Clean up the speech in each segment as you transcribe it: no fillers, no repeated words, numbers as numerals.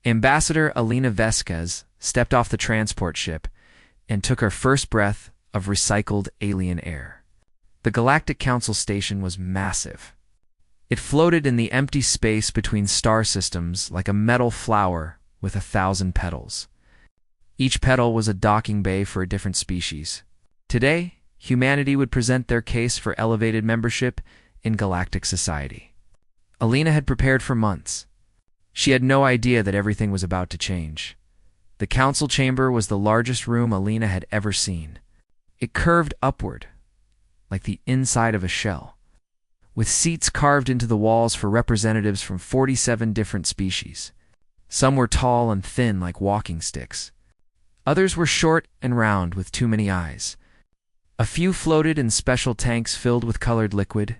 Ambassador Alina Vesquez stepped off the transport ship and took her first breath of recycled alien air. The Galactic Council station was massive. It floated in the empty space between star systems like a metal flower with 1,000 petals. Each petal was a docking bay for a different species. Today, humanity would present their case for elevated membership in galactic society. Alina had prepared for months. She had no idea that everything was about to change. The council chamber was the largest room Alina had ever seen. It curved upward, like the inside of a shell, with seats carved into the walls for representatives from 47 different species. Some were tall and thin like walking sticks. Others were short and round with too many eyes. A few floated in special tanks filled with colored liquid.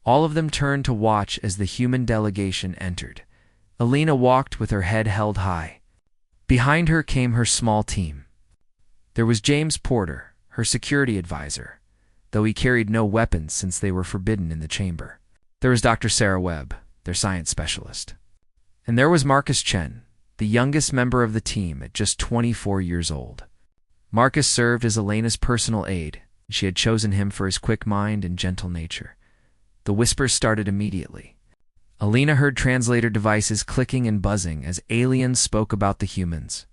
All of them turned to watch as the human delegation entered. Alina walked with her head held high. Behind her came her small team. There was James Porter, her security advisor, though he carried no weapons since they were forbidden in the chamber. There was Dr. Sarah Webb, their science specialist. And there was Marcus Chen, the youngest member of the team at just 24 years old. Marcus served as Elena's personal aide. She had chosen him for his quick mind and gentle nature. The whispers started immediately. Alina heard translator devices clicking and buzzing as aliens spoke about the humans.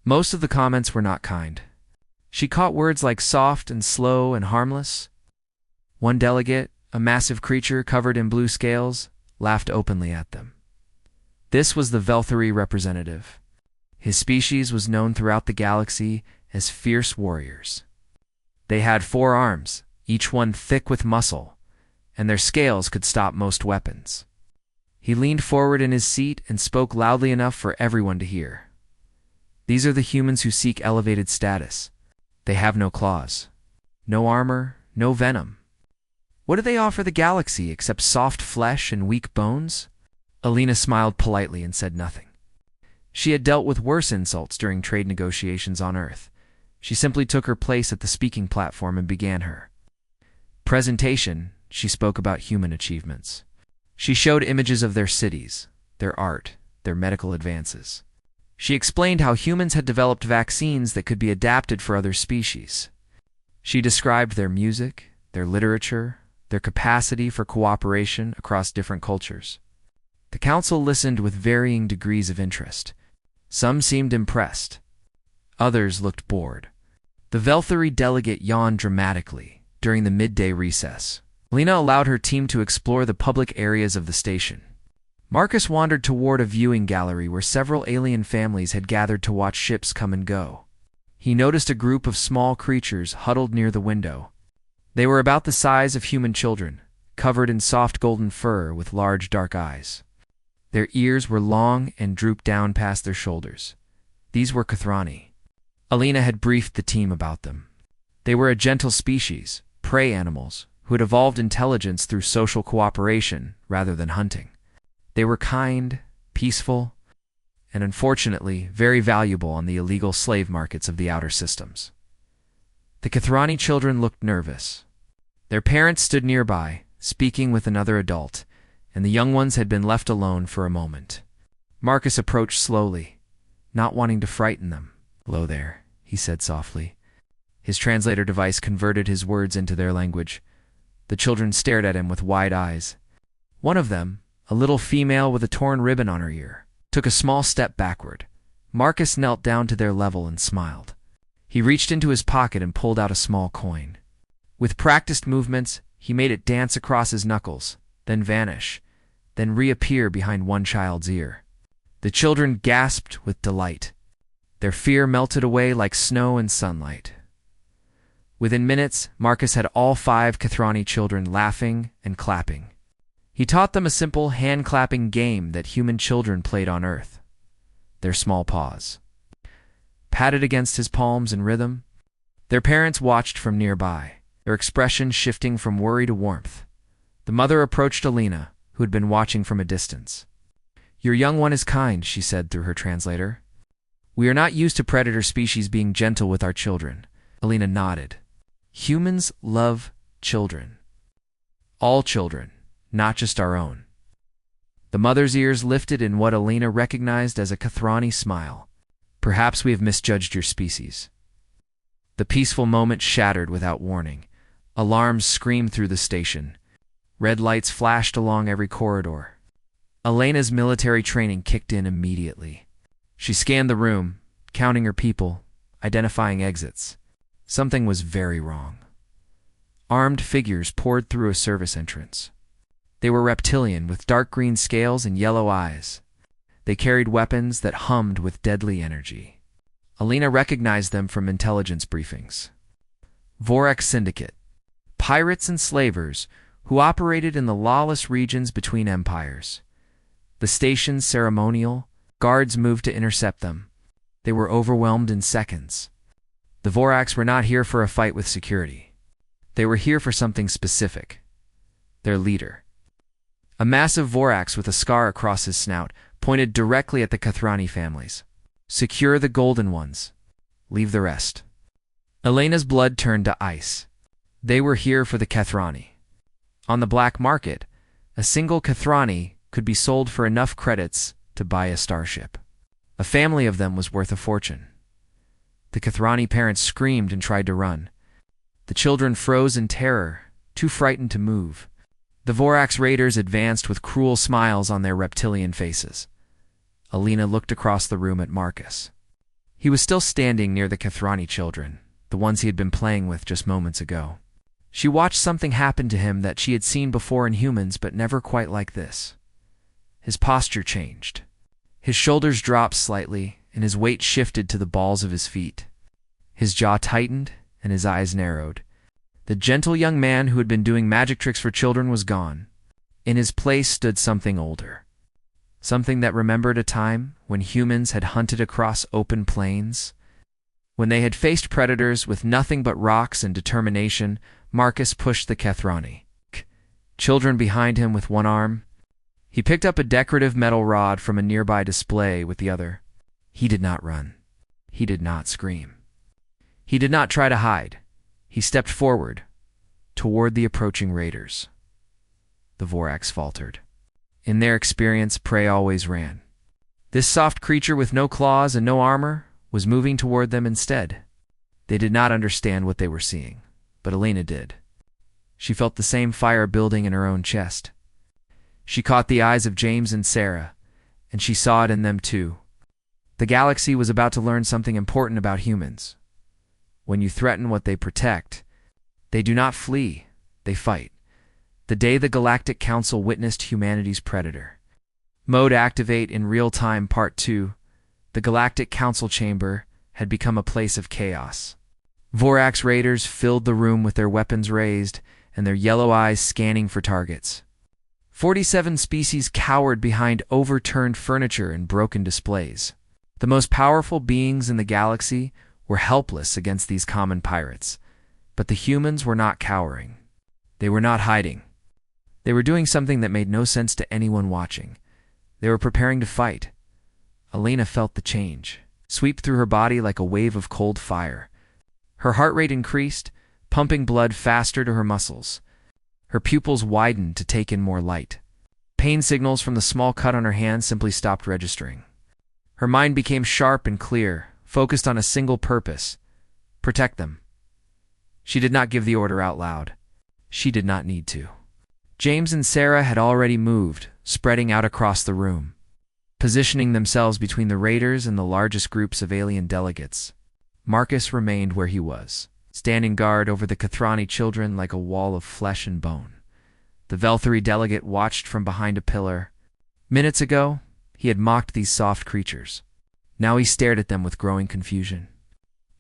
Most of the comments were not kind. She caught words like soft and slow and harmless. One delegate, a massive creature covered in blue scales, laughed openly at them. This was the Velthari representative. His species was known throughout the galaxy as fierce warriors. They had 4 arms, each one thick with muscle, and their scales could stop most weapons. He leaned forward in his seat and spoke loudly enough for everyone to hear. These are the humans who seek elevated status. They have no claws, no armor, no venom. What do they offer the galaxy except soft flesh and weak bones? Alina smiled politely and said nothing. She had dealt with worse insults during trade negotiations on Earth. She simply took her place at the speaking platform and began her presentation. She spoke about human achievements. She showed images of their cities, their art, their medical advances. She explained how humans had developed vaccines that could be adapted for other species. She described their music, their literature, their capacity for cooperation across different cultures. The council listened with varying degrees of interest. Some seemed impressed. Others looked bored. The Velthari delegate yawned dramatically during the midday recess. Alina allowed her team to explore the public areas of the station. Marcus wandered toward a viewing gallery where several alien families had gathered to watch ships come and go. He noticed a group of small creatures huddled near the window. They were about the size of human children, covered in soft golden fur with large dark eyes. Their ears were long and drooped down past their shoulders. These were Kathrani. Alina had briefed the team about them. They were a gentle species, prey animals, who had evolved intelligence through social cooperation rather than hunting. They were kind, peaceful, and unfortunately very valuable on the illegal slave markets of the outer systems. The Kathrani children looked nervous. Their parents stood nearby, speaking with another adult, and the young ones had been left alone for a moment. Marcus approached slowly, not wanting to frighten them. "Hello there," he said softly. His translator device converted his words into their language. The children stared at him with wide eyes. One of them, a little female with a torn ribbon on her ear, took a small step backward. Marcus knelt down to their level and smiled. He reached into his pocket and pulled out a small coin. With practiced movements, he made it dance across his knuckles, then vanish, then reappear behind one child's ear. The children gasped with delight. Their fear melted away like snow and sunlight. Within minutes, Marcus had all 5 Kathrani children laughing and clapping. He taught them a simple hand-clapping game that human children played on Earth. Their small paws patted against his palms in rhythm. Their parents watched from nearby, their expressions shifting from worry to warmth. The mother approached Alina, who had been watching from a distance. "Your young one is kind," she said through her translator. "We are not used to predator species being gentle with our children." Alina nodded. "Humans love children. All children, not just our own." The mother's ears lifted in what Elena recognized as a Kathrani smile. Perhaps we have misjudged your species. The peaceful moment shattered without warning. Alarms screamed through the station. Red lights flashed along every corridor. Elena's military training kicked in immediately. She scanned the room, counting her people, identifying exits. Something was very wrong. Armed figures poured through a service entrance. They were reptilian with dark green scales and yellow eyes. They carried weapons that hummed with deadly energy. Elena recognized them from intelligence briefings. Vorax Syndicate, pirates and slavers who operated in the lawless regions between empires. The station's ceremonial guards moved to intercept them. They were overwhelmed in seconds. The Vorax were not here for a fight with security. They were here for something specific. Their leader. A massive Vorax with a scar across his snout pointed directly at the Kathrani families. Secure the golden ones. Leave the rest. Elena's blood turned to ice. They were here for the Kathrani. On the black market, a single Kathrani could be sold for enough credits to buy a starship. A family of them was worth a fortune. The Kathrani parents screamed and tried to run. The children froze in terror, too frightened to move. The Vorax raiders advanced with cruel smiles on their reptilian faces. Elena looked across the room at Marcus. He was still standing near the Kathrani children, the ones he had been playing with just moments ago. She watched something happen to him that she had seen before in humans, but never quite like this. His posture changed. His shoulders dropped slightly, and his weight shifted to the balls of his feet. His jaw tightened, and his eyes narrowed. The gentle young man who had been doing magic tricks for children was gone. In his place stood something older. Something that remembered a time when humans had hunted across open plains. When they had faced predators with nothing but rocks and determination, Marcus pushed the Kathrani. Children behind him with one arm. He picked up a decorative metal rod from a nearby display with the other. He did not run. He did not scream. He did not try to hide. He stepped forward, toward the approaching raiders. The Vorax faltered. In their experience, prey always ran. This soft creature with no claws and no armor was moving toward them instead. They did not understand what they were seeing, but Elena did. She felt the same fire building in her own chest. She caught the eyes of James and Sarah, and she saw it in them too. The galaxy was about to learn something important about humans. When you threaten what they protect, they do not flee, they fight. The day the Galactic Council witnessed humanity's predator. Mode Activate in Real Time Part 2. The Galactic Council chamber had become a place of chaos. Vorax raiders filled the room with their weapons raised and their yellow eyes scanning for targets. 47 species cowered behind overturned furniture and broken displays. The most powerful beings in the galaxy were helpless against these common pirates. But the humans were not cowering. They were not hiding. They were doing something that made no sense to anyone watching. They were preparing to fight. Elena felt the change sweep through her body like a wave of cold fire. Her heart rate increased, pumping blood faster to her muscles. Her pupils widened to take in more light. Pain signals from the small cut on her hand simply stopped registering. Her mind became sharp and clear, focused on a single purpose: protect them. She did not give the order out loud. She did not need to. James and Sarah had already moved, spreading out across the room, positioning themselves between the raiders and the largest groups of alien delegates. Marcus remained where he was, standing guard over the Kathrani children like a wall of flesh and bone. The Velthari delegate watched from behind a pillar. Minutes ago, he had mocked these soft creatures. Now he stared at them with growing confusion.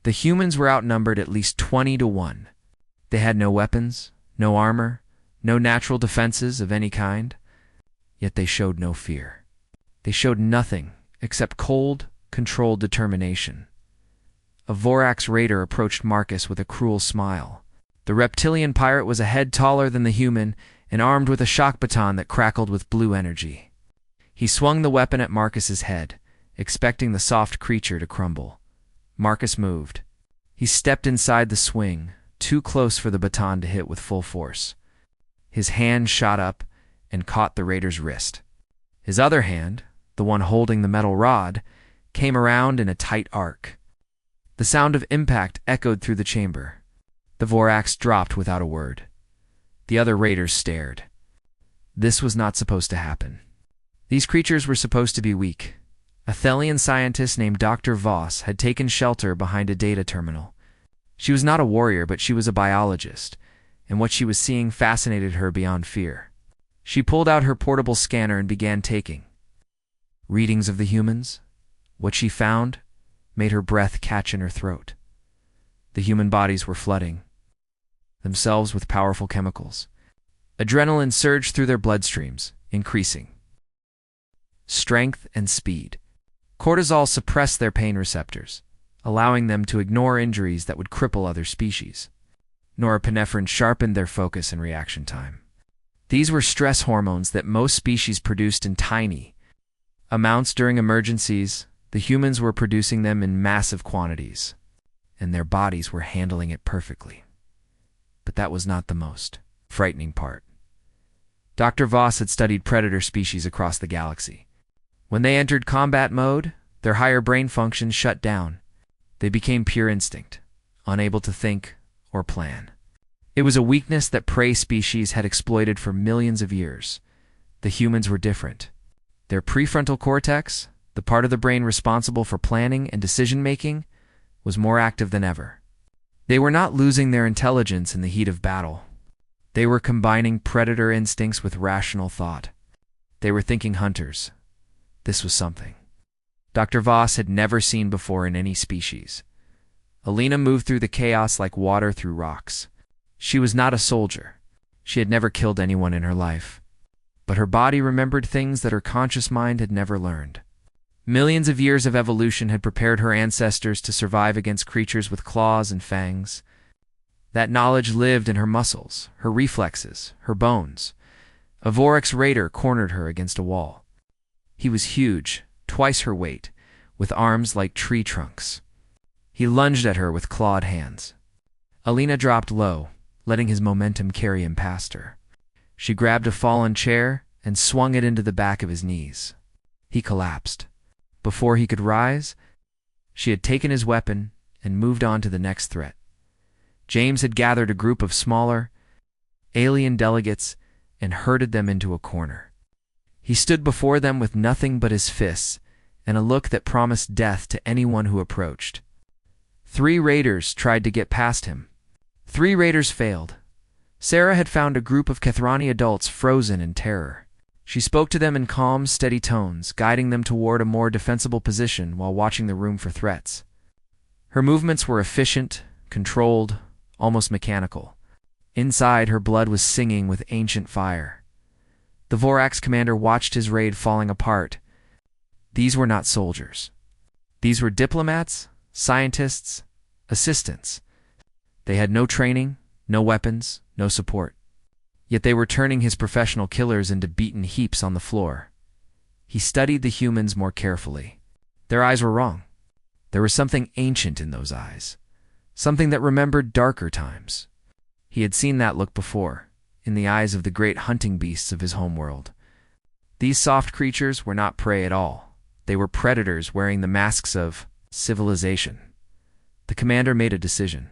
The humans were outnumbered at least 20-1. They had no weapons, no armor, no natural defenses of any kind. Yet they showed no fear. They showed nothing except cold, controlled determination. A Vorax raider approached Marcus with a cruel smile. The reptilian pirate was a head taller than the human and armed with a shock baton that crackled with blue energy. He swung the weapon at Marcus's head, expecting the soft creature to crumble. Marcus moved. He stepped inside the swing, too close for the baton to hit with full force. His hand shot up and caught the raider's wrist. His other hand, the one holding the metal rod, came around in a tight arc. The sound of impact echoed through the chamber. The Vorax dropped without a word. The other raiders stared. This was not supposed to happen. These creatures were supposed to be weak. A Thelian scientist named Dr. Voss had taken shelter behind a data terminal. She was not a warrior, but she was a biologist, and what she was seeing fascinated her beyond fear. She pulled out her portable scanner and began taking readings of the humans. What she found made her breath catch in her throat. The human bodies were flooding themselves with powerful chemicals. Adrenaline surged through their bloodstreams, increasing strength and speed. Cortisol suppressed their pain receptors, allowing them to ignore injuries that would cripple other species. Norepinephrine sharpened their focus and reaction time. These were stress hormones that most species produced in tiny amounts during emergencies. The humans were producing them in massive quantities, and their bodies were handling it perfectly. But that was not the most frightening part. Dr. Voss had studied predator species across the galaxy. When they entered combat mode, their higher brain functions shut down. They became pure instinct, unable to think or plan. It was a weakness that prey species had exploited for millions of years. The humans were different. Their prefrontal cortex, the part of the brain responsible for planning and decision-making, was more active than ever. They were not losing their intelligence in the heat of battle. They were combining predator instincts with rational thought. They were thinking hunters. This was something Dr. Voss had never seen before in any species. Alina moved through the chaos like water through rocks. She was not a soldier. She had never killed anyone in her life. But her body remembered things that her conscious mind had never learned. Millions of years of evolution had prepared her ancestors to survive against creatures with claws and fangs. That knowledge lived in her muscles, her reflexes, her bones. A Vorax raider cornered her against a wall. He was huge, twice her weight, with arms like tree trunks. He lunged at her with clawed hands. Alina dropped low, letting his momentum carry him past her. She grabbed a fallen chair and swung it into the back of his knees. He collapsed. Before he could rise, she had taken his weapon and moved on to the next threat. James had gathered a group of smaller, alien delegates and herded them into a corner. He stood before them with nothing but his fists and a look that promised death to anyone who approached. 3 raiders tried to get past him. 3 raiders failed. Sarah had found a group of Kethrani adults frozen in terror. She spoke to them in calm, steady tones, guiding them toward a more defensible position while watching the room for threats. Her movements were efficient, controlled, almost mechanical. Inside, her blood was singing with ancient fire. The Vorax commander watched his raid falling apart. These were not soldiers. These were diplomats, scientists, assistants. They had no training, no weapons, no support. Yet they were turning his professional killers into beaten heaps on the floor. He studied the humans more carefully. Their eyes were wrong. There was something ancient in those eyes, something that remembered darker times. He had seen that look before, in the eyes of the great hunting beasts of his homeworld. These soft creatures were not prey at all. They were predators wearing the masks of civilization. The commander made a decision.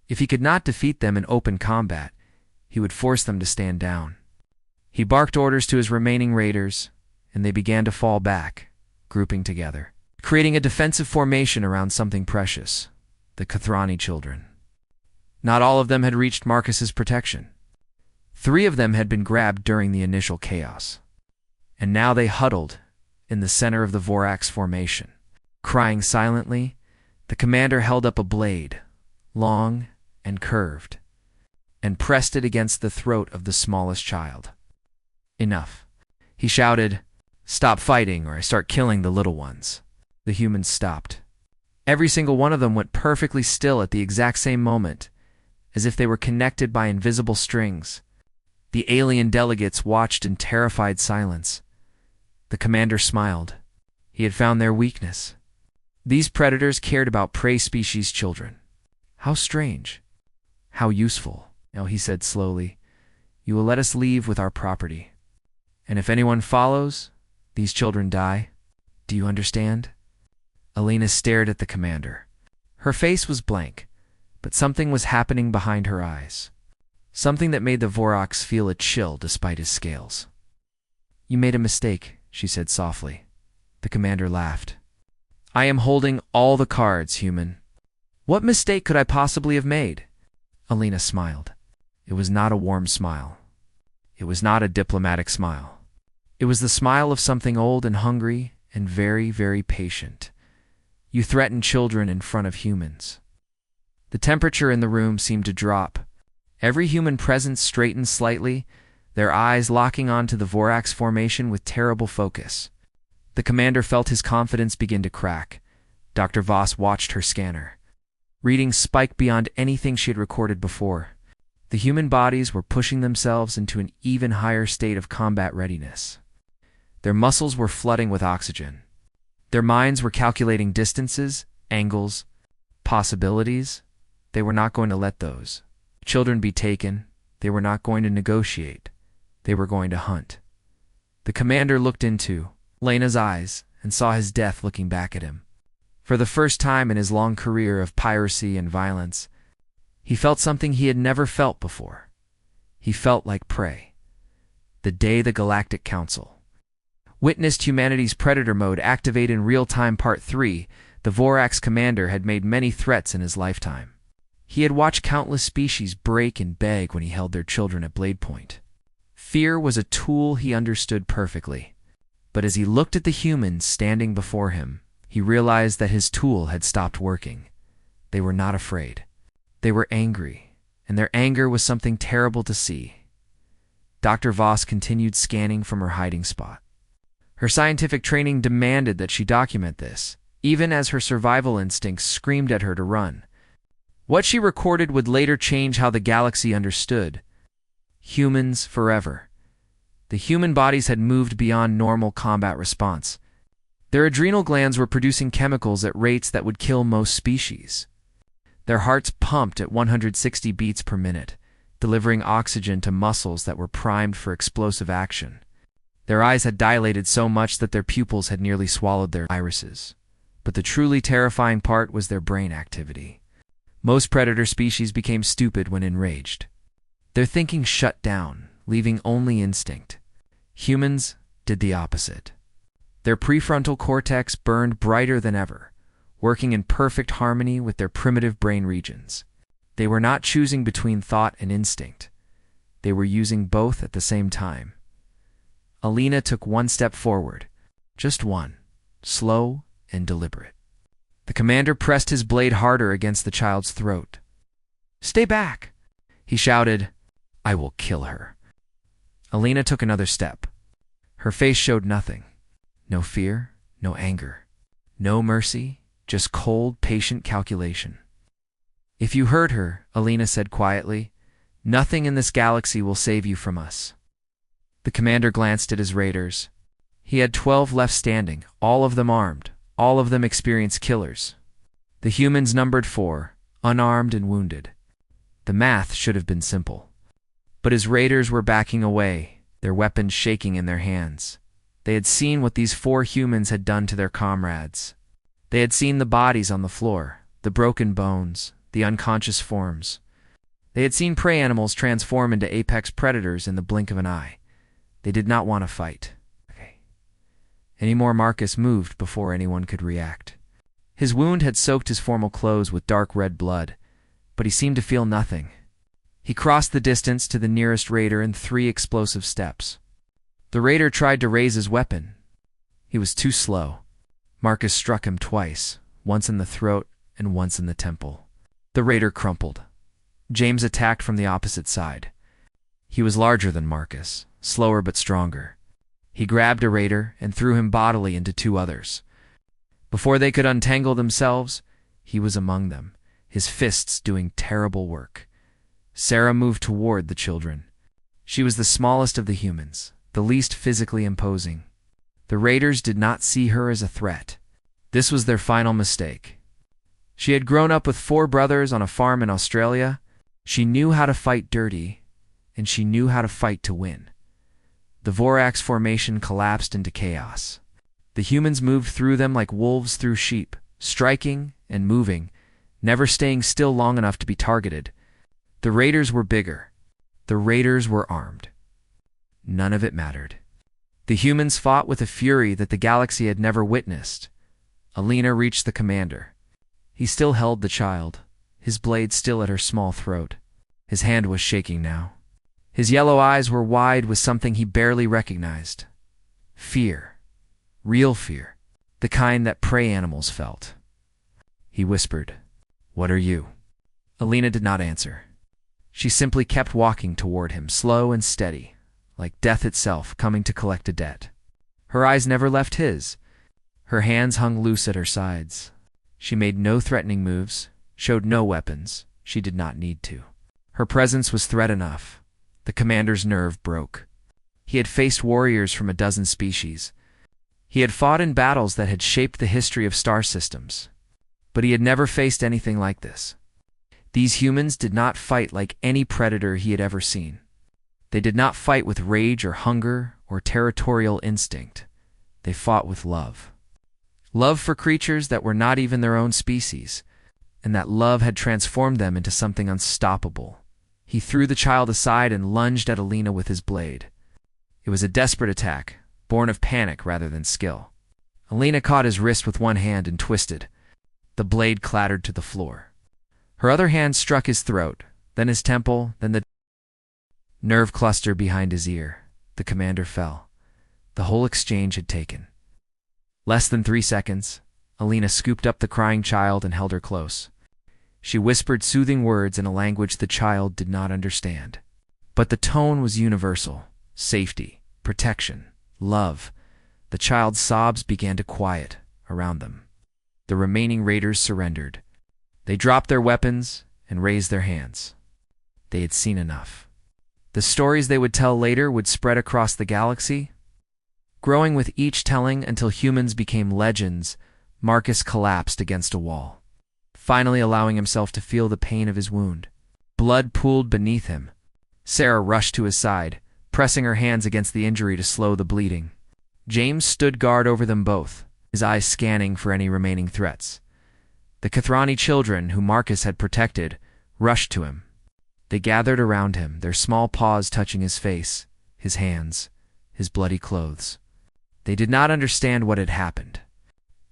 If he could not defeat them in open combat, he would force them to stand down. He barked orders to his remaining raiders, and they began to fall back, grouping together, creating a defensive formation around something precious, the Kethrani children. Not all of them had reached Marcus's protection. 3 of them had been grabbed during the initial chaos, and now they huddled in the center of the Vorax formation. Crying silently, the commander held up a blade, long and curved, and pressed it against the throat of the smallest child. Enough. He shouted, "Stop fighting or I start killing the little ones." The humans stopped. Every single one of them went perfectly still at the exact same moment, as if they were connected by invisible strings. The alien delegates watched in terrified silence. The commander smiled. He had found their weakness. These predators cared about prey species' children. How strange. How useful. Now, he said slowly, "You will let us leave with our property. And if anyone follows, These children die. Do you understand? Alina stared at the commander. Her face was blank, but something was happening behind her eyes. Something that made the Voraks feel a chill despite his scales. You made a mistake, she said softly. The commander laughed. I am holding all the cards, human. What mistake could I possibly have made? Alina smiled. It was not a warm smile. It was not a diplomatic smile. It was the smile of something old and hungry and very, very patient. You threaten children in front of humans. The temperature in the room seemed to drop. Every human presence straightened slightly, their eyes locking onto the Vorax formation with terrible focus. The commander felt his confidence begin to crack. Dr. Voss watched her scanner. Readings spiked beyond anything she had recorded before. The human bodies were pushing themselves into an even higher state of combat readiness. Their muscles were flooding with oxygen. Their minds were calculating distances, angles, possibilities. They were not going to let those children be taken. They were not going to negotiate. They were going to hunt. The commander looked into Lena's eyes and saw his death looking back at him. For the first time in his long career of piracy and violence, he felt something he had never felt before. He felt like prey. The day the Galactic Council witnessed humanity's predator mode activate in real-time Part 3, the Vorax commander had made many threats in his lifetime. He had watched countless species break and beg when he held their children at blade point. Fear was a tool he understood perfectly. But as he looked at the humans standing before him, he realized that his tool had stopped working. They were not afraid. They were angry, and their anger was something terrible to see. Dr. Voss continued scanning from her hiding spot. Her scientific training demanded that she document this, even as her survival instincts screamed at her to run. What she recorded would later change how the galaxy understood. Humans forever. The human bodies had moved beyond normal combat response. Their adrenal glands were producing chemicals at rates that would kill most species. Their hearts pumped at 160 beats per minute, delivering oxygen to muscles that were primed for explosive action. Their eyes had dilated so much that their pupils had nearly swallowed their irises. But the truly terrifying part was their brain activity. Most predator species became stupid when enraged. Their thinking shut down, leaving only instinct. Humans did the opposite. Their prefrontal cortex burned brighter than ever, working in perfect harmony with their primitive brain regions. They were not choosing between thought and instinct. They were using both at the same time. Alina took one step forward, just one, slow and deliberate. The commander pressed his blade harder against the child's throat. "Stay back!" he shouted. "I will kill her." Alina took another step. Her face showed nothing. No fear, no anger, no mercy, just cold, patient calculation. "If you hurt her," Alina said quietly, "nothing in this galaxy will save you from us." The commander glanced at his raiders. He had 12 left standing, all of them armed, all of them experienced killers. The humans numbered 4, unarmed and wounded. The math should have been simple. But his raiders were backing away, their weapons shaking in their hands. They had seen what these 4 humans had done to their comrades. They had seen the bodies on the floor, the broken bones, the unconscious forms. They had seen prey animals transform into apex predators in the blink of an eye. They did not want to fight. Anymore, Marcus moved before anyone could react. His wound had soaked his formal clothes with dark red blood, but he seemed to feel nothing. He crossed the distance to the nearest raider in 3 explosive steps. The raider tried to raise his weapon. He was too slow. Marcus struck him twice, once in the throat and once in the temple. The raider crumpled. James attacked from the opposite side. He was larger than Marcus, slower but stronger. He grabbed a raider and threw him bodily into 2 others. Before they could untangle themselves, he was among them, his fists doing terrible work. Sarah moved toward the children. She was the smallest of the humans, the least physically imposing. The raiders did not see her as a threat. This was their final mistake. She had grown up with 4 brothers on a farm in Australia. She knew how to fight dirty, and she knew how to fight to win. The Vorax formation collapsed into chaos. The humans moved through them like wolves through sheep, striking and moving, never staying still long enough to be targeted. The raiders were bigger. The raiders were armed. None of it mattered. The humans fought with a fury that the galaxy had never witnessed. Alina reached the commander. He still held the child, his blade still at her small throat. His hand was shaking now. His yellow eyes were wide with something he barely recognized. Fear. Real fear. The kind that prey animals felt. He whispered, "What are you?" Alina did not answer. She simply kept walking toward him, slow and steady, like death itself coming to collect a debt. Her eyes never left his. Her hands hung loose at her sides. She made no threatening moves, showed no weapons. She did not need to. Her presence was threat enough. The commander's nerve broke. He had faced warriors from a dozen species. He had fought in battles that had shaped the history of star systems. But he had never faced anything like this. These humans did not fight like any predator he had ever seen. They did not fight with rage or hunger or territorial instinct. They fought with love. Love for creatures that were not even their own species, and that love had transformed them into something unstoppable. He threw the child aside and lunged at Alina with his blade. It was a desperate attack, born of panic rather than skill. Alina caught his wrist with one hand and twisted. The blade clattered to the floor. Her other hand struck his throat, then his temple, then the nerve cluster behind his ear. The commander fell. The whole exchange had taken less than 3 seconds. Alina scooped up the crying child and held her close. She whispered soothing words in a language the child did not understand. But the tone was universal. Safety, protection, love. The child's sobs began to quiet around them. The remaining raiders surrendered. They dropped their weapons and raised their hands. They had seen enough. The stories they would tell later would spread across the galaxy. Growing with each telling until humans became legends, Marcus collapsed against a wall, finally allowing himself to feel the pain of his wound. Blood pooled beneath him. Sarah rushed to his side, pressing her hands against the injury to slow the bleeding. James stood guard over them both, his eyes scanning for any remaining threats. The Kathrani children, who Marcus had protected, rushed to him. They gathered around him, their small paws touching his face, his hands, his bloody clothes. They did not understand what had happened.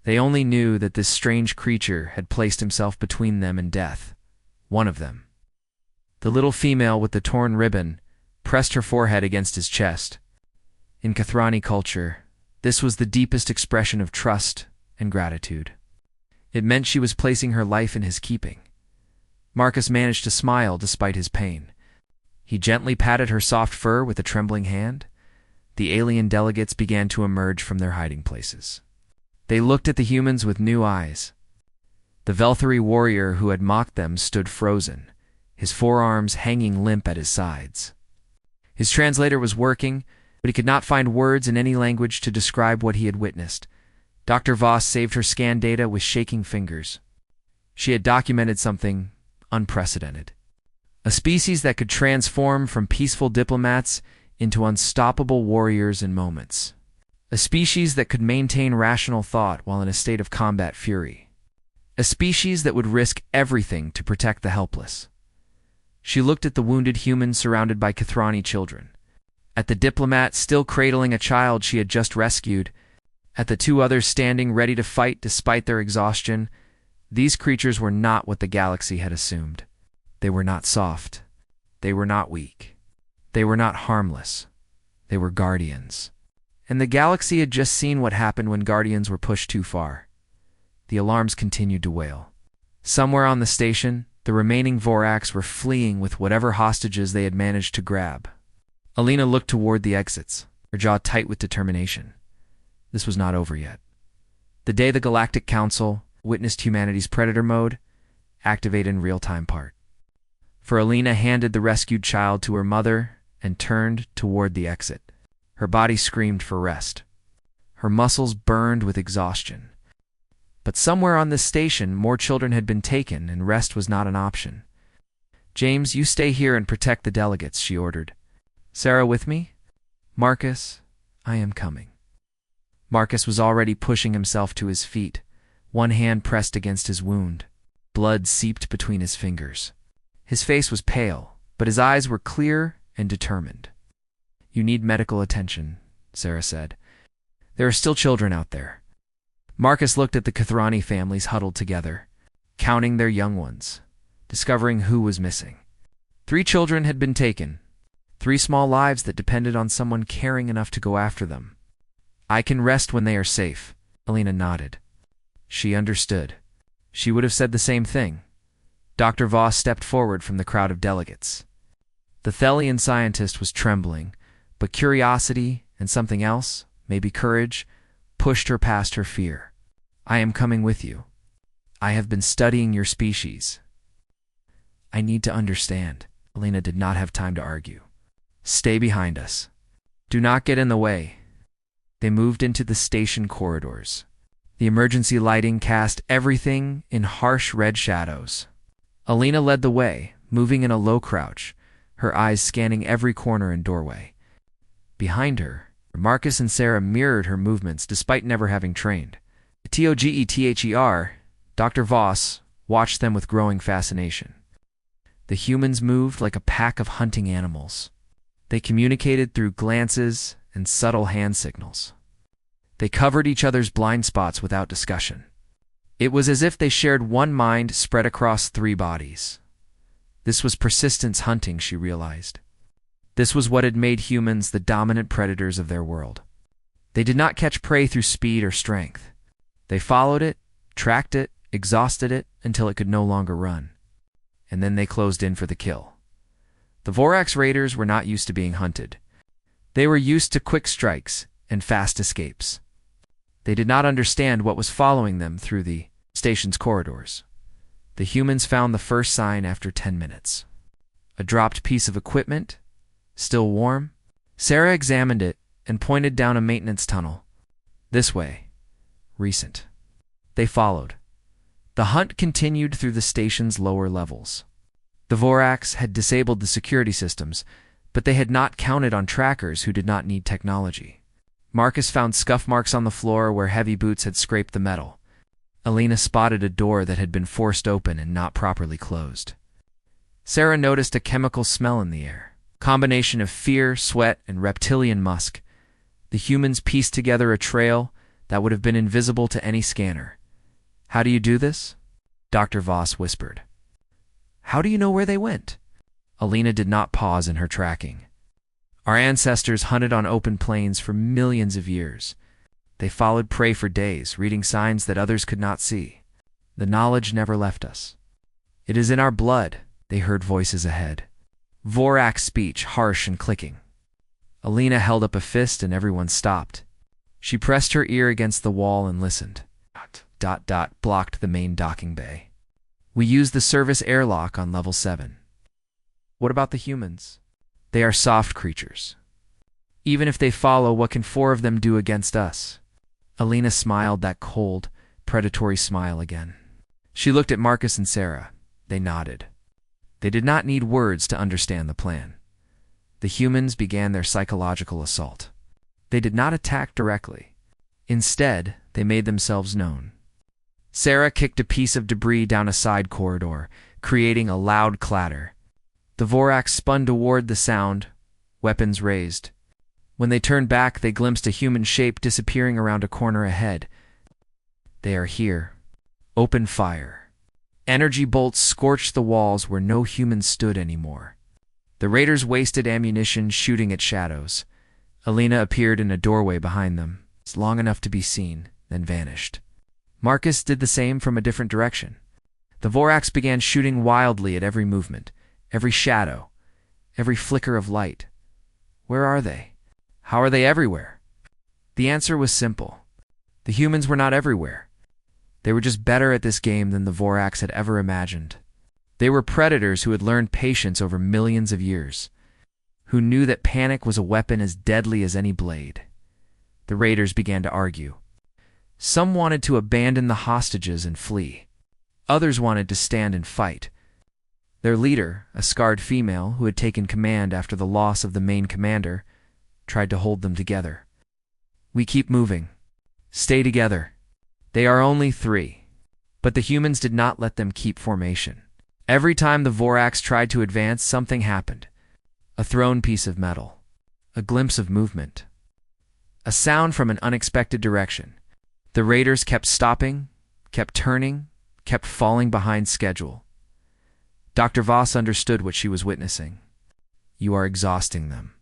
They only knew that this strange creature had placed himself between them and death. One of them. The little female with the torn ribbon pressed her forehead against his chest. In Kathrani culture, this was the deepest expression of trust and gratitude. It meant she was placing her life in his keeping. Marcus managed to smile despite his pain. He gently patted her soft fur with a trembling hand. The alien delegates began to emerge from their hiding places. They looked at the humans with new eyes. The Velthari warrior who had mocked them stood frozen, his forearms hanging limp at his sides. His translator was working, but he could not find words in any language to describe what he had witnessed. Dr. Voss saved her scan data with shaking fingers. She had documented something unprecedented. A species that could transform from peaceful diplomats into unstoppable warriors in moments. A species that could maintain rational thought while in a state of combat fury. A species that would risk everything to protect the helpless. She looked at the wounded humans surrounded by Kathrani children, at the diplomat still cradling a child she had just rescued, at the 2 others standing ready to fight despite their exhaustion. These creatures were not what the galaxy had assumed. They were not soft. They were not weak. They were not harmless. They were guardians. And the galaxy had just seen what happened when guardians were pushed too far. The alarms continued to wail. Somewhere on the station, the remaining Vorax were fleeing with whatever hostages they had managed to grab. Alina looked toward the exits, her jaw tight with determination. This was not over yet. The day the Galactic Council witnessed humanity's predator mode activate in real-time part. For Alina handed the rescued child to her mother and turned toward the exit. Her body screamed for rest. Her muscles burned with exhaustion. But somewhere on this station, more children had been taken, and rest was not an option. "James, you stay here and protect the delegates," she ordered. "Sarah with me?" "Marcus, I am coming." Marcus was already pushing himself to his feet, one hand pressed against his wound. Blood seeped between his fingers. His face was pale, but his eyes were clear and determined. "You need medical attention," Sarah said. "There are still children out there." Marcus looked at the Kathrani families huddled together, counting their young ones, discovering who was missing. 3 children had been taken, 3 small lives that depended on someone caring enough to go after them. "I can rest when they are safe," Alina nodded. She understood. She would have said the same thing. Dr. Voss stepped forward from the crowd of delegates. The Thelian scientist was trembling, but curiosity and something else, maybe courage, pushed her past her fear. "I am coming with you. I have been studying your species. I need to understand." Alina did not have time to argue. "Stay behind us. Do not get in the way." They moved into the station corridors. The emergency lighting cast everything in harsh red shadows. Alina led the way, moving in a low crouch, her eyes scanning every corner and doorway. Behind her, Marcus and Sarah mirrored her movements despite never having trained. Together, Dr. Voss watched them with growing fascination. The humans moved like a pack of hunting animals. They communicated through glances and subtle hand signals. They covered each other's blind spots without discussion. It was as if they shared one mind spread across 3 bodies. This was persistence hunting, she realized. This was what had made humans the dominant predators of their world. They did not catch prey through speed or strength. They followed it, tracked it, exhausted it until it could no longer run. And then they closed in for the kill. The Vorax raiders were not used to being hunted. They were used to quick strikes and fast escapes. They did not understand what was following them through the station's corridors. The humans found the first sign after 10 minutes. A dropped piece of equipment, still warm. Sarah examined it and pointed down a maintenance tunnel. "This way. Recent." They followed. The hunt continued through the station's lower levels. The Vorax had disabled the security systems, but they had not counted on trackers who did not need technology. Marcus found scuff marks on the floor where heavy boots had scraped the metal. Alina spotted a door that had been forced open and not properly closed. Sarah noticed a chemical smell in the air, combination of fear, sweat, and reptilian musk. The humans pieced together a trail that would have been invisible to any scanner. "How do you do this?" Dr. Voss whispered. "How do you know where they went?" Alina did not pause in her tracking. "Our ancestors hunted on open plains for millions of years. They followed prey for days, reading signs that others could not see. The knowledge never left us. It is in our blood," they heard voices ahead. Vorax speech, harsh and clicking. Alina held up a fist and everyone stopped. She pressed her ear against the wall and listened. ... blocked the main docking bay. "We use the service airlock on level 7. What about the humans? They are soft creatures. Even if they follow, what can 4 of them do against us?" Alina smiled that cold, predatory smile again. She looked at Marcus and Sarah. They nodded. They did not need words to understand the plan. The humans began their psychological assault. They did not attack directly. Instead, they made themselves known. Sarah kicked a piece of debris down a side corridor, creating a loud clatter. The Vorax spun toward the sound, weapons raised. When they turned back, they glimpsed a human shape disappearing around a corner ahead. "They are here. Open fire." Energy bolts scorched the walls where no humans stood anymore. The raiders wasted ammunition shooting at shadows. Alina appeared in a doorway behind them, long enough to be seen, then vanished. Marcus did the same from a different direction. The Vorax began shooting wildly at every movement, every shadow, every flicker of light. Where are they? How are they everywhere? The answer was simple. The humans were not everywhere. They were just better at this game than the Vorax had ever imagined. They were predators who had learned patience over millions of years, who knew that panic was a weapon as deadly as any blade. The raiders began to argue. Some wanted to abandon the hostages and flee. Others wanted to stand and fight. Their leader, a scarred female who had taken command after the loss of the main commander, tried to hold them together. "We keep moving. Stay together. They are only 3. But the humans did not let them keep formation. Every time the Vorax tried to advance, something happened. A thrown piece of metal. A glimpse of movement. A sound from an unexpected direction. The raiders kept stopping, kept turning, kept falling behind schedule. Dr. Voss understood what she was witnessing. "You are exhausting them.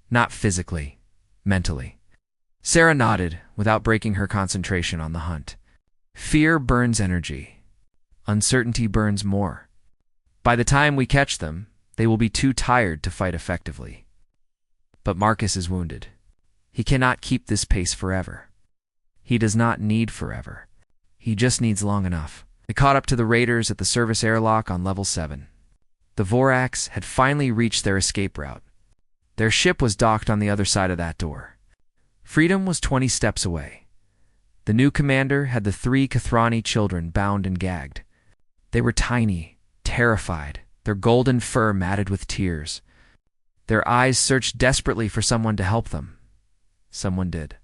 Not physically, mentally." Sarah nodded, without breaking her concentration on the hunt. "Fear burns energy. Uncertainty burns more. By the time we catch them, they will be too tired to fight effectively. But Marcus is wounded. He cannot keep this pace forever. He does not need forever. He just needs long enough." They caught up to the raiders at the service airlock on level 7. The Vorax had finally reached their escape route. Their ship was docked on the other side of that door. Freedom was 20 steps away. The new commander had the 3 Kathrani children bound and gagged. They were tiny, terrified, their golden fur matted with tears. Their eyes searched desperately for someone to help them. Someone did.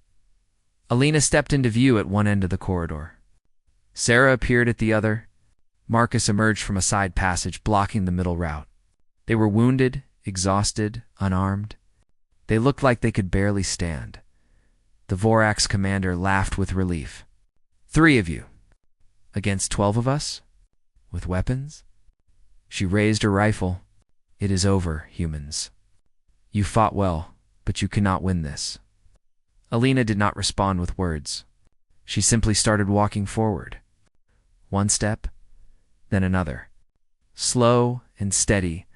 Alina stepped into view at one end of the corridor. Sarah appeared at the other. Marcus emerged from a side passage, blocking the middle route. They were wounded, exhausted, unarmed. They looked like they could barely stand. The Vorax commander laughed with relief. 3 of you. Against 12 of us? With weapons? She raised her rifle. "It is over, humans. You fought well, but you cannot win this." Alina did not respond with words. She simply started walking forward. 1 step, then another. Slow and steady,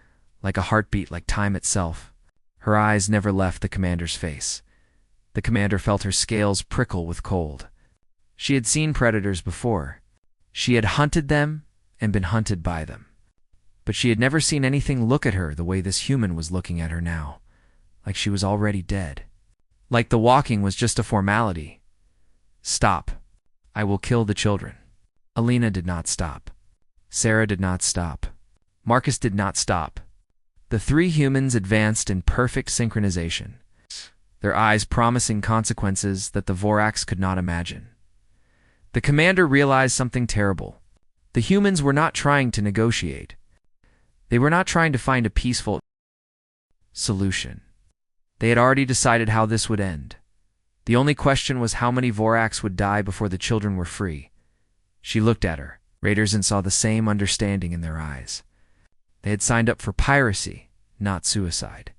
like a heartbeat, like time itself. Her eyes never left the commander's face. The commander felt her scales prickle with cold. She had seen predators before. She had hunted them and been hunted by them. But she had never seen anything look at her the way this human was looking at her now, like she was already dead. Like the walking was just a formality. "Stop. I will kill the children." Alina did not stop. Sarah did not stop. Marcus did not stop. The 3 humans advanced in perfect synchronization, their eyes promising consequences that the Vorax could not imagine. The commander realized something terrible. The humans were not trying to negotiate. They were not trying to find a peaceful solution. They had already decided how this would end. The only question was how many Vorax would die before the children were free. She looked at her raiders and saw the same understanding in their eyes. They had signed up for piracy, not suicide.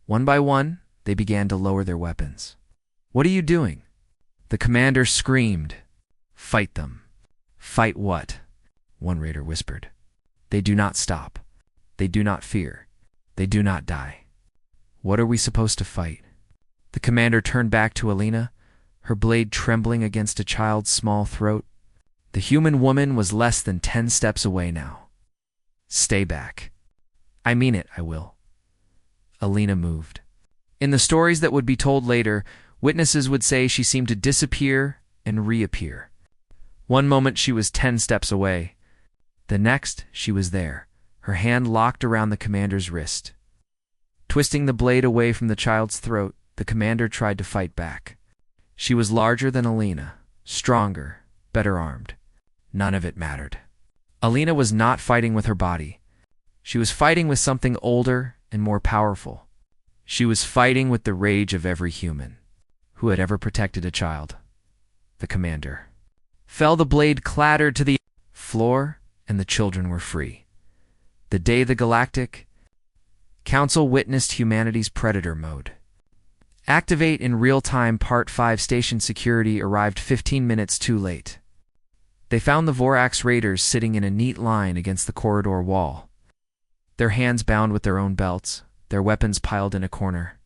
One by one, they began to lower their weapons. "What are you doing?" The commander screamed. "Fight them." "Fight what?" one raider whispered. "They do not stop. They do not fear. They do not die." "What are we supposed to fight?" The commander turned back to Alina, her blade trembling against a child's small throat. The human woman was less than 10 steps away now. "Stay back." "I mean it, I will." Alina moved. In the stories that would be told later, witnesses would say she seemed to disappear and reappear. One moment she was 10 steps away. The next, she was there, her hand locked around the commander's wrist. Twisting the blade away from the child's throat, the commander tried to fight back. She was larger than Alina, stronger, better armed. None of it mattered. Alina was not fighting with her body. She was fighting with something older and more powerful. She was fighting with the rage of every human who had ever protected a child. The commander fell. The blade clattered to the floor, and the children were free. The day the Galactic Council witnessed humanity's predator mode. Activate in real-time Part 5 station security arrived 15 minutes too late. They found the Vorax raiders sitting in a neat line against the corridor wall, their hands bound with their own belts, their weapons piled in a corner.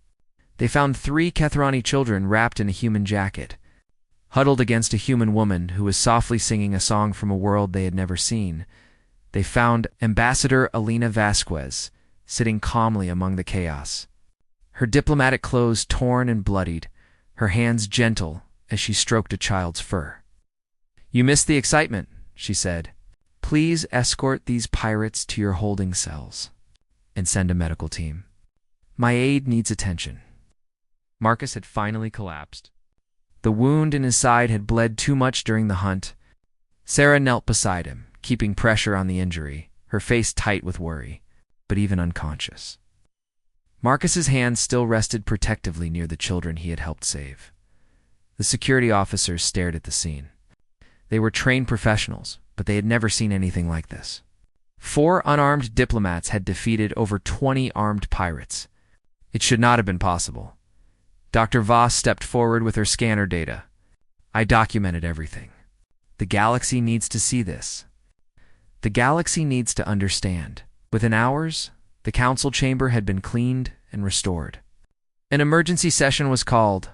They found 3 Kathrani children wrapped in a human jacket, huddled against a human woman who was softly singing a song from a world they had never seen. They found Ambassador Alina Vasquez sitting calmly among the chaos, her diplomatic clothes torn and bloodied, her hands gentle as she stroked a child's fur. "You missed the excitement," she said. "Please escort these pirates to your holding cells and send a medical team. My aide needs attention." Marcus had finally collapsed. The wound in his side had bled too much during the hunt. Sarah knelt beside him, keeping pressure on the injury, her face tight with worry, but even unconscious. Marcus's hands still rested protectively near the children he had helped save. The security officers stared at the scene. They were trained professionals, but they had never seen anything like this. 4 unarmed diplomats had defeated over 20 armed pirates. It should not have been possible. Dr. Voss stepped forward with her scanner data. I documented everything. The galaxy needs to see this. The galaxy needs to understand. Within hours, the council chamber had been cleaned and restored. An emergency session was called.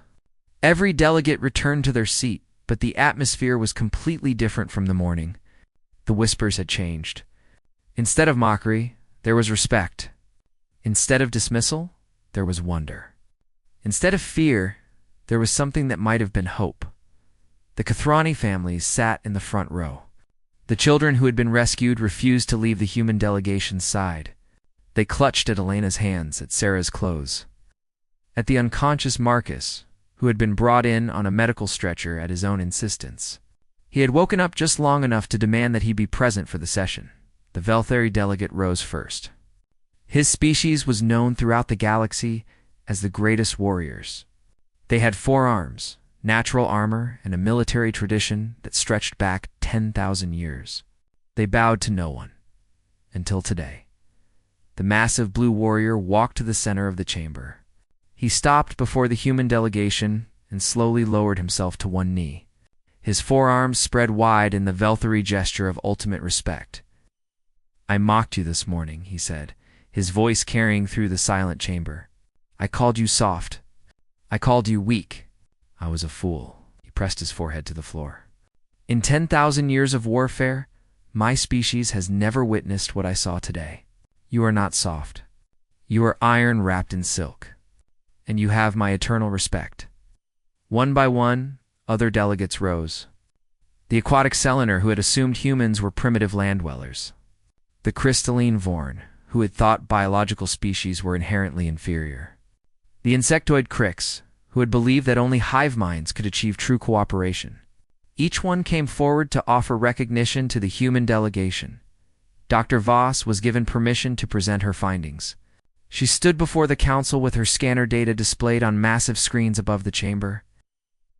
Every delegate returned to their seat, but the atmosphere was completely different from the morning. The whispers had changed. Instead of mockery, there was respect. Instead of dismissal, there was wonder. Instead of fear, there was something that might have been hope. The Kathrani families sat in the front row. The children who had been rescued refused to leave the human delegation's side. They clutched at Elena's hands, at Sarah's clothes. At the unconscious Marcus, who had been brought in on a medical stretcher at his own insistence. He had woken up just long enough to demand that he be present for the session. The Velthari delegate rose first. His species was known throughout the galaxy as the greatest warriors. They had 4 arms, natural armor, and a military tradition that stretched back 10,000 years. They bowed to no one. Until today. The massive blue warrior walked to the center of the chamber. He stopped before the human delegation and slowly lowered himself to one knee. His forearms spread wide in the Velthari gesture of ultimate respect. I mocked you this morning, he said, his voice carrying through the silent chamber. I called you soft. I called you weak. I was a fool. He pressed his forehead to the floor. In 10,000 years of warfare, my species has never witnessed what I saw today. You are not soft. You are iron wrapped in silk. And you have my eternal respect. One by one, other delegates rose. The aquatic Selenar, who had assumed humans were primitive land dwellers. The crystalline Vorn, who had thought biological species were inherently inferior. The insectoid Crix, who had believed that only hive minds could achieve true cooperation. Each one came forward to offer recognition to the human delegation. Dr. Voss was given permission to present her findings. She stood before the council with her scanner data displayed on massive screens above the chamber.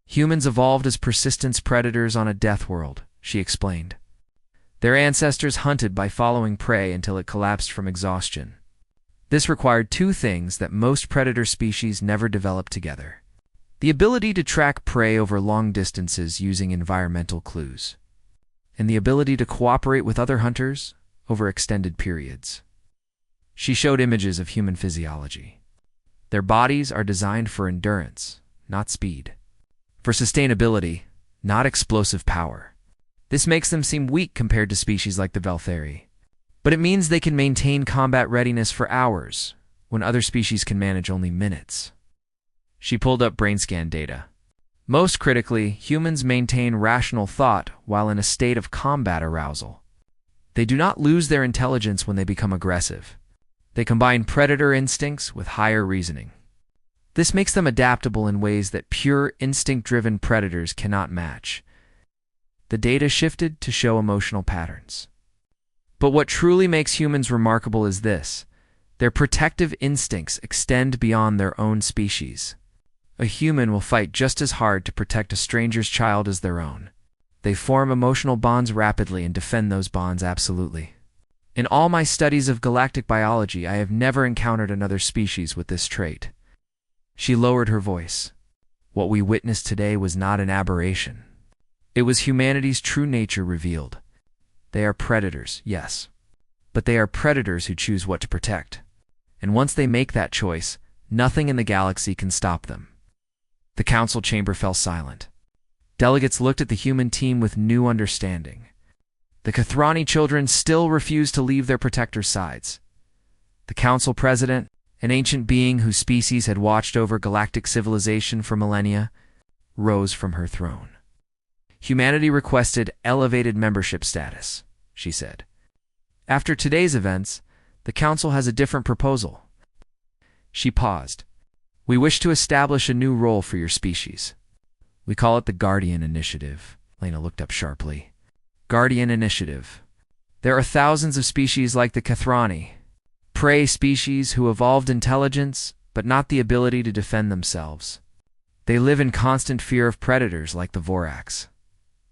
Humans evolved as persistence predators on a death world, she explained. Their ancestors hunted by following prey until it collapsed from exhaustion. This required 2 things that most predator species never developed together. The ability to track prey over long distances using environmental clues, and the ability to cooperate with other hunters over extended periods. She showed images of human physiology. Their bodies are designed for endurance, not speed. For sustainability, not explosive power. This makes them seem weak compared to species like the Velthari. But it means they can maintain combat readiness for hours, when other species can manage only minutes. She pulled up brain scan data. Most critically, humans maintain rational thought while in a state of combat arousal. They do not lose their intelligence when they become aggressive. They combine predator instincts with higher reasoning. This makes them adaptable in ways that pure instinct-driven predators cannot match. The data shifted to show emotional patterns. But what truly makes humans remarkable is this: their protective instincts extend beyond their own species. A human will fight just as hard to protect a stranger's child as their own. They form emotional bonds rapidly and defend those bonds absolutely. In all my studies of galactic biology, I have never encountered another species with this trait. She lowered her voice. What we witnessed today was not an aberration. It was humanity's true nature revealed. They are predators, yes. But they are predators who choose what to protect. And once they make that choice, nothing in the galaxy can stop them. The council chamber fell silent. Delegates looked at the human team with new understanding. The Kathrani children still refused to leave their protectors' sides. The council president, an ancient being whose species had watched over galactic civilization for millennia, rose from her throne. Humanity requested elevated membership status, she said. After today's events, the council has a different proposal. She paused. We wish to establish a new role for your species. We call it the Guardian Initiative. Lena looked up sharply. Guardian Initiative. There are thousands of species like the Kathrani, prey species who evolved intelligence but not the ability to defend themselves. They live in constant fear of predators like the Vorax.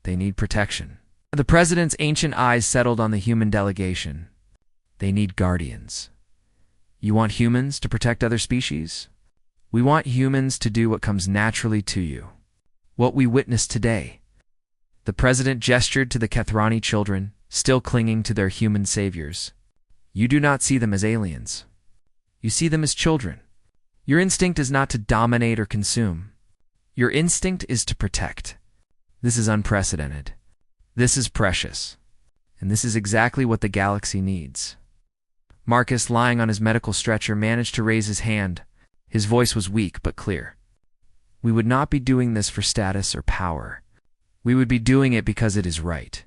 They need protection. The president's ancient eyes settled on the human delegation. They need guardians. You want humans to protect other species? We want humans to do what comes naturally to you. What we witnessed today. The president gestured to the Kathrani children, still clinging to their human saviors. You do not see them as aliens. You see them as children. Your instinct is not to dominate or consume. Your instinct is to protect. This is unprecedented. This is precious. And this is exactly what the galaxy needs. Marcus, lying on his medical stretcher, managed to raise his hand. His voice was weak but clear. We would not be doing this for status or power. We would be doing it because it is right.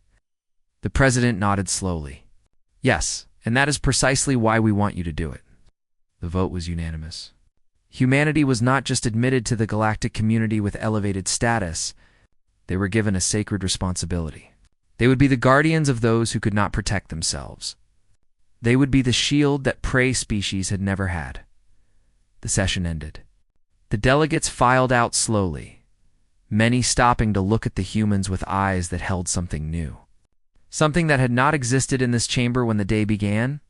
The president nodded slowly. Yes, and that is precisely why we want you to do it. The vote was unanimous. Humanity was not just admitted to the galactic community with elevated status. They were given a sacred responsibility. They would be the guardians of those who could not protect themselves. They would be the shield that prey species had never had. The session ended. The delegates filed out slowly, many stopping to look at the humans with eyes that held something new. Something that had not existed in this chamber when the day began.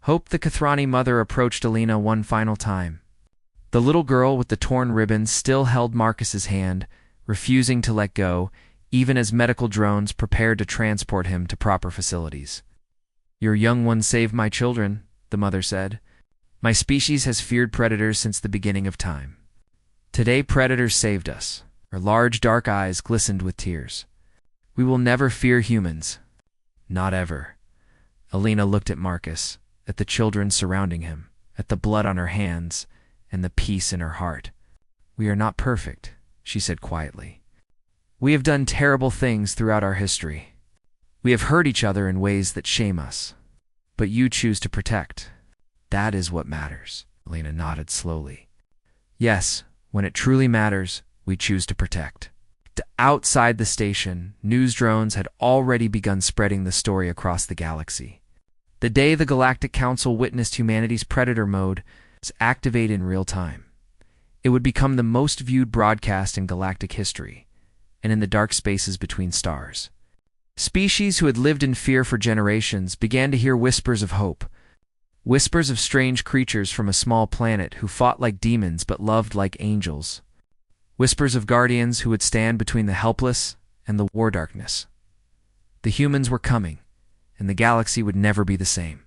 Hope, the Kathrani mother, approached Alina one final time. The little girl with the torn ribbons still held Marcus's hand, refusing to let go, even as medical drones prepared to transport him to proper facilities. Your young one saved my children, the mother said. My species has feared predators since the beginning of time. Today predators saved us. Her large dark eyes glistened with tears. We will never fear humans. Not ever. Alina looked at Marcus, at the children surrounding him, at the blood on her hands, and the peace in her heart. We are not perfect, she said quietly. We have done terrible things throughout our history. We have hurt each other in ways that shame us. But you choose to protect. That is what matters. Alina nodded slowly. Yes, when it truly matters, we choose to protect. Outside the station, news drones had already begun spreading the story across the galaxy. The day the Galactic Council witnessed humanity's predator mode was activated in real time. It would become the most viewed broadcast in galactic history, and in the dark spaces between stars. Species who had lived in fear for generations began to hear whispers of hope, whispers of strange creatures from a small planet who fought like demons but loved like angels, whispers of guardians who would stand between the helpless and the war darkness. The humans were coming, and the galaxy would never be the same.